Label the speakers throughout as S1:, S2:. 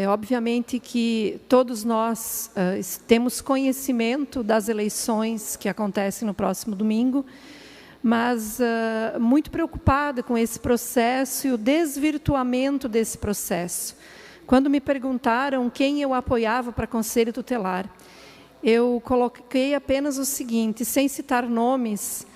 S1: Obviamente que todos nós temos conhecimento das eleições que acontecem no próximo domingo, mas muito preocupada com esse processo e o desvirtuamento desse processo. Quando me perguntaram quem eu apoiava para Conselho Tutelar, eu coloquei apenas o seguinte, sem citar nomes,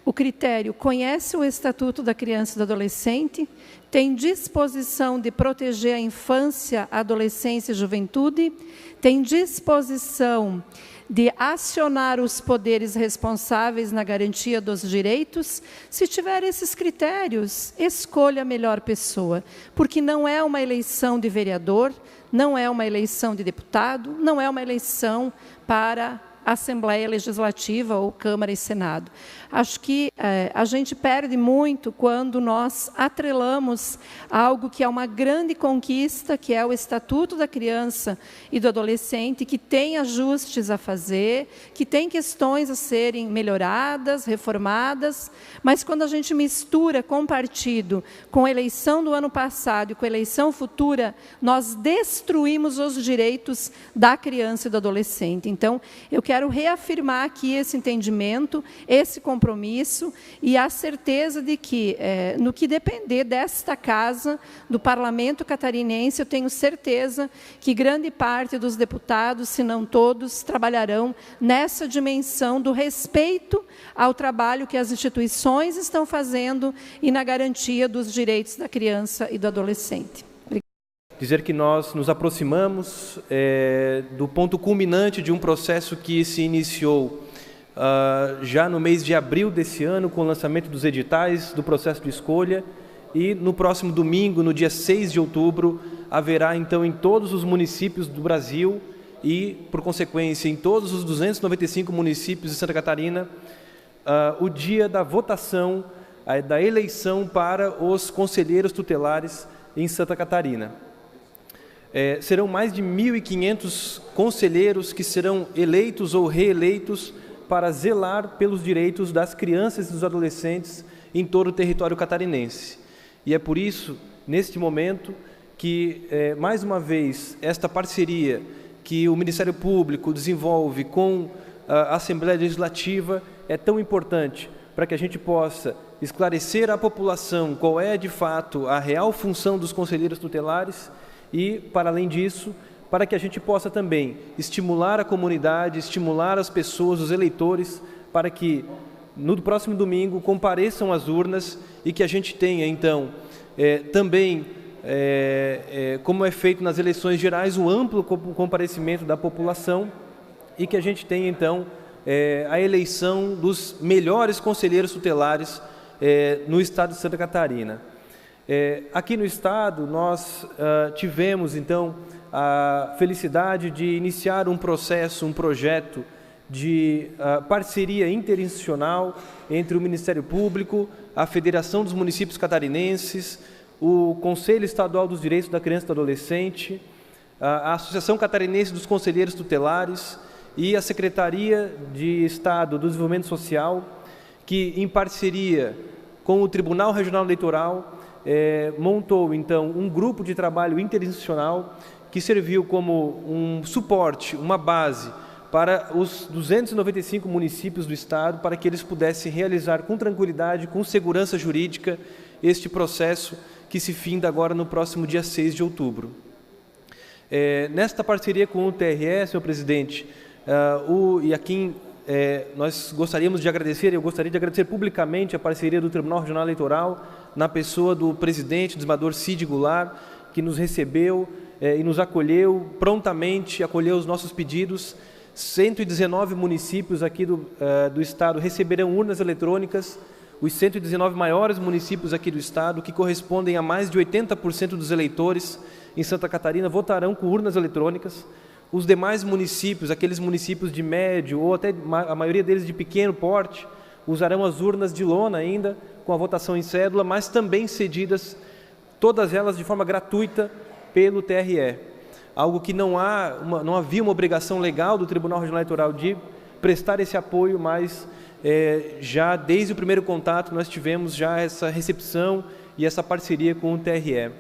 S1: o critério: conhece o Estatuto da Criança e do Adolescente, tem disposição de proteger a infância, a adolescência e a juventude, tem disposição de acionar os poderes responsáveis na garantia dos direitos. Se tiver esses critérios, escolha a melhor pessoa, porque não é uma eleição de vereador, não é uma eleição de deputado, não é uma eleição para Assembleia Legislativa ou Câmara e Senado. Acho que a gente perde muito quando nós atrelamos algo que é uma grande conquista, que é o Estatuto da Criança e do Adolescente, que tem ajustes a fazer, que tem questões a serem melhoradas, reformadas, mas quando a gente mistura com partido, com a eleição do ano passado e com a eleição futura, nós destruímos os direitos da criança e do adolescente. Então, eu quero reafirmar aqui esse entendimento, esse compromisso e a certeza de que, no que depender desta casa, do Parlamento catarinense, eu tenho certeza que grande parte dos deputados, se não todos, trabalharão nessa dimensão do respeito ao trabalho que as instituições estão fazendo e na garantia dos direitos da criança e do adolescente.
S2: Dizer que nós nos aproximamos do ponto culminante de um processo que se iniciou já no mês de abril desse ano, com o lançamento dos editais do processo de escolha, e no próximo domingo, no dia 6 de outubro, haverá então em todos os municípios do Brasil e, por consequência, em todos os 295 municípios de Santa Catarina, o dia da votação, da eleição para os conselheiros tutelares em Santa Catarina. Serão mais de 1.500 conselheiros que serão eleitos ou reeleitos para zelar pelos direitos das crianças e dos adolescentes em todo o território catarinense. E é por isso, neste momento, que, mais uma vez, esta parceria que o Ministério Público desenvolve com a Assembleia Legislativa é tão importante para que a gente possa esclarecer à população qual é, de fato, a real função dos conselheiros tutelares e, para além disso, para que a gente possa também estimular a comunidade, estimular as pessoas, os eleitores, para que no próximo domingo compareçam às urnas e que a gente tenha, então, também, como é feito nas eleições gerais, um amplo comparecimento da população e que a gente tenha, então, a eleição dos melhores conselheiros tutelares no estado de Santa Catarina. Aqui no estado, nós tivemos, então, a felicidade de iniciar um processo, um projeto de parceria interinstitucional entre o Ministério Público, a Federação dos Municípios Catarinenses, o Conselho Estadual dos Direitos da Criança e do Adolescente, a Associação Catarinense dos Conselheiros Tutelares e a Secretaria de Estado do Desenvolvimento Social, que, em parceria com o Tribunal Regional Eleitoral, montou, então, um grupo de trabalho interinstitucional que serviu como um suporte, uma base para os 295 municípios do estado, para que eles pudessem realizar com tranquilidade, com segurança jurídica, este processo que se finda agora no próximo dia 6 de outubro. Nesta parceria com o TRE, senhor presidente, e aqui nós gostaríamos de agradecer, eu gostaria de agradecer publicamente a parceria do Tribunal Regional Eleitoral, na pessoa do presidente, o desembargador Cid Goulart, que nos recebeu e nos acolheu prontamente, acolheu os nossos pedidos. 119 municípios aqui do estado receberão urnas eletrônicas, os 119 maiores municípios aqui do estado, que correspondem a mais de 80% dos eleitores em Santa Catarina, votarão com urnas eletrônicas. Os demais municípios, aqueles municípios de médio ou até a maioria deles de pequeno porte, usarão as urnas de lona ainda, com a votação em cédula, mas também cedidas, todas elas de forma gratuita, pelo TRE. Algo que não havia uma obrigação legal do Tribunal Regional Eleitoral de prestar esse apoio, mas já desde o primeiro contato nós tivemos já essa recepção e essa parceria com o TRE.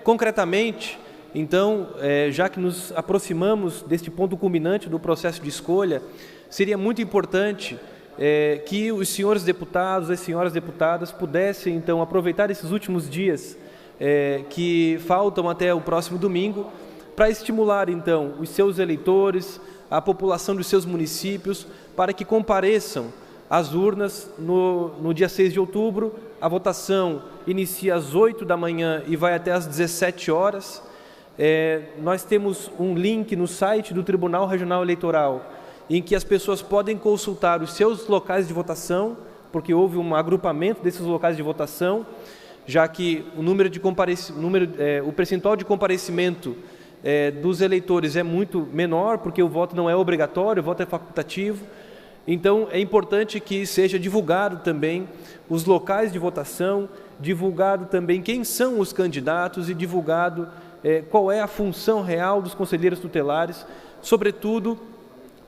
S2: Concretamente, então, já que nos aproximamos deste ponto culminante do processo de escolha, seria muito importante que os senhores deputados e as senhoras deputadas pudessem, então, aproveitar esses últimos dias que faltam até o próximo domingo, para estimular, então, os seus eleitores, a população dos seus municípios, para que compareçam às urnas no dia 6 de outubro. A votação inicia às 8 da manhã e vai até às 17 horas. Nós temos um link no site do Tribunal Regional Eleitoral, em que as pessoas podem consultar os seus locais de votação, porque houve um agrupamento desses locais de votação, já que o percentual de comparecimento dos eleitores é muito menor, porque o voto não é obrigatório, o voto é facultativo. Então, é importante que seja divulgado também os locais de votação, divulgado também quem são os candidatos e divulgado qual é a função real dos conselheiros tutelares, sobretudo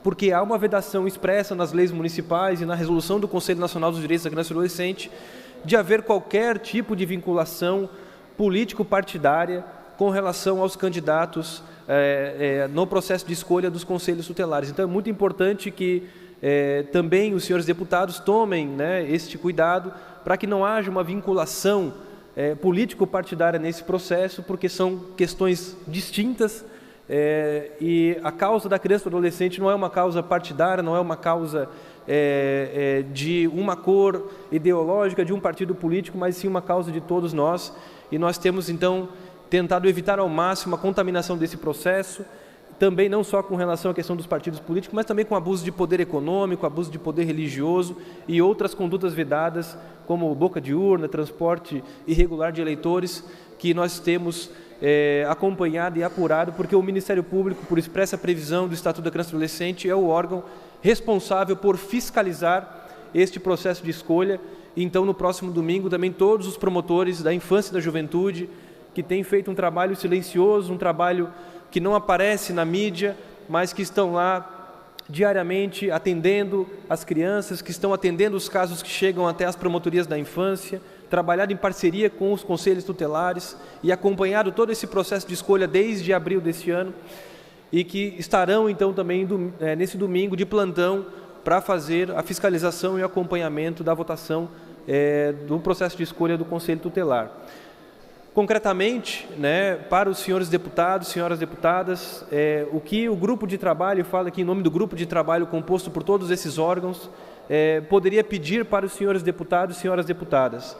S2: porque há uma vedação expressa nas leis municipais e na resolução do Conselho Nacional dos Direitos da Criança e do Adolescente de haver qualquer tipo de vinculação político-partidária com relação aos candidatos no processo de escolha dos conselhos tutelares. Então, é muito importante que também os senhores deputados tomem este cuidado para que não haja uma vinculação político-partidária nesse processo, porque são questões distintas e a causa da criança e do adolescente não é uma causa partidária, não é uma causa de uma cor ideológica, de um partido político, mas sim uma causa de todos nós. E nós temos, então, tentado evitar ao máximo a contaminação desse processo, também não só com relação à questão dos partidos políticos, mas também com abuso de poder econômico, abuso de poder religioso e outras condutas vedadas, como boca de urna, transporte irregular de eleitores, que nós temos acompanhado e apurado, porque o Ministério Público, por expressa previsão do Estatuto da Criança e do Adolescente, é o órgão responsável por fiscalizar este processo de escolha. Então, no próximo domingo, também todos os promotores da infância e da juventude, que têm feito um trabalho silencioso, um trabalho que não aparece na mídia, mas que estão lá diariamente atendendo as crianças, que estão atendendo os casos que chegam até as promotorias da infância, trabalhado em parceria com os conselhos tutelares e acompanhado todo esse processo de escolha desde abril deste ano, e que estarão então também nesse domingo de plantão para fazer a fiscalização e o acompanhamento da votação do processo de escolha do Conselho Tutelar. Concretamente, para os senhores deputados, senhoras deputadas, o que o grupo de trabalho, fala aqui em nome do grupo de trabalho composto por todos esses órgãos, poderia pedir para os senhores deputados e senhoras deputadas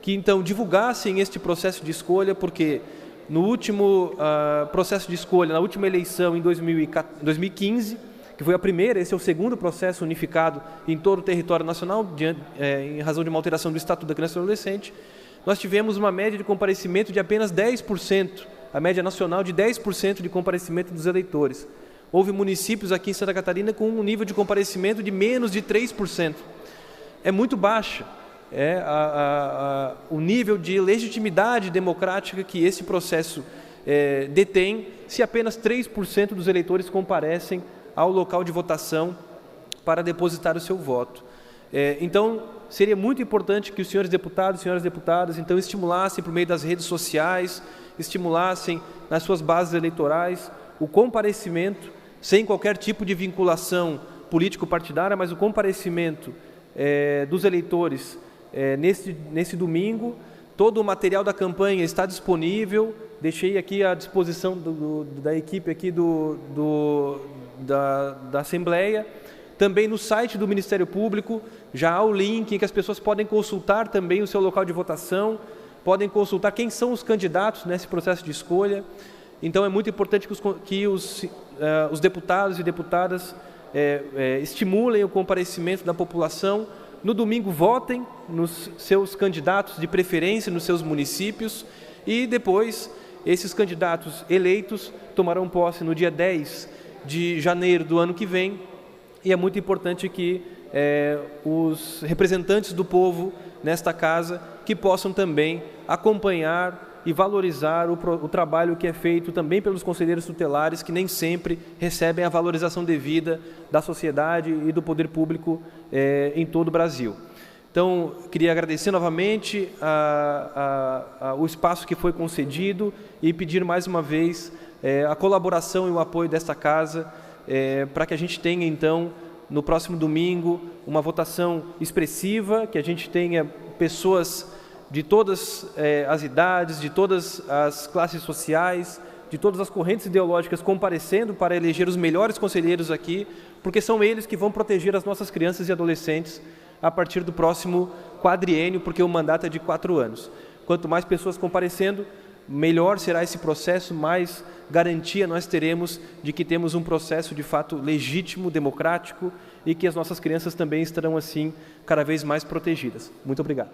S2: que então divulgassem este processo de escolha, porque no último processo de escolha, na última eleição em 2015, que foi a primeira, esse é o segundo processo unificado em todo o território nacional, em razão de uma alteração do Estatuto da Criança e do Adolescente, nós tivemos uma média de comparecimento de apenas 10%, a média nacional de 10% de comparecimento dos eleitores. Houve municípios aqui em Santa Catarina com um nível de comparecimento de menos de 3%. É muito baixa o nível de legitimidade democrática que esse processo detém, se apenas 3% dos eleitores comparecem ao local de votação para depositar o seu voto. Então, seria muito importante que os senhores deputados e senhoras deputadas, então, estimulassem por meio das redes sociais, estimulassem nas suas bases eleitorais o comparecimento, sem qualquer tipo de vinculação político-partidária, mas o comparecimento dos eleitores nesse domingo. Todo o material da campanha está disponível, deixei aqui à disposição da equipe aqui da Assembleia. Também no site do Ministério Público já há o link em que as pessoas podem consultar também o seu local de votação, podem consultar quem são os candidatos nesse processo de escolha. Então, é muito importante que os deputados e deputadas estimulem o comparecimento da população. No domingo, votem nos seus candidatos de preferência, nos seus municípios, e depois esses candidatos eleitos tomarão posse no dia 10 de janeiro do ano que vem. E é muito importante que os representantes do povo nesta casa que possam também acompanhar e valorizar o trabalho que é feito também pelos conselheiros tutelares, que nem sempre recebem a valorização devida da sociedade e do poder público em todo o Brasil. Então, queria agradecer novamente o espaço que foi concedido e pedir mais uma vez a colaboração e o apoio desta casa para que a gente tenha, então, no próximo domingo, uma votação expressiva, que a gente tenha pessoas de todas as idades, de todas as classes sociais, de todas as correntes ideológicas comparecendo para eleger os melhores conselheiros aqui, porque são eles que vão proteger as nossas crianças e adolescentes a partir do próximo quadriênio, porque o mandato é de 4 anos. Quanto mais pessoas comparecendo, melhor será esse processo, mais garantia nós teremos de que temos um processo de fato legítimo, democrático, e que as nossas crianças também estarão assim cada vez mais protegidas. Muito obrigado.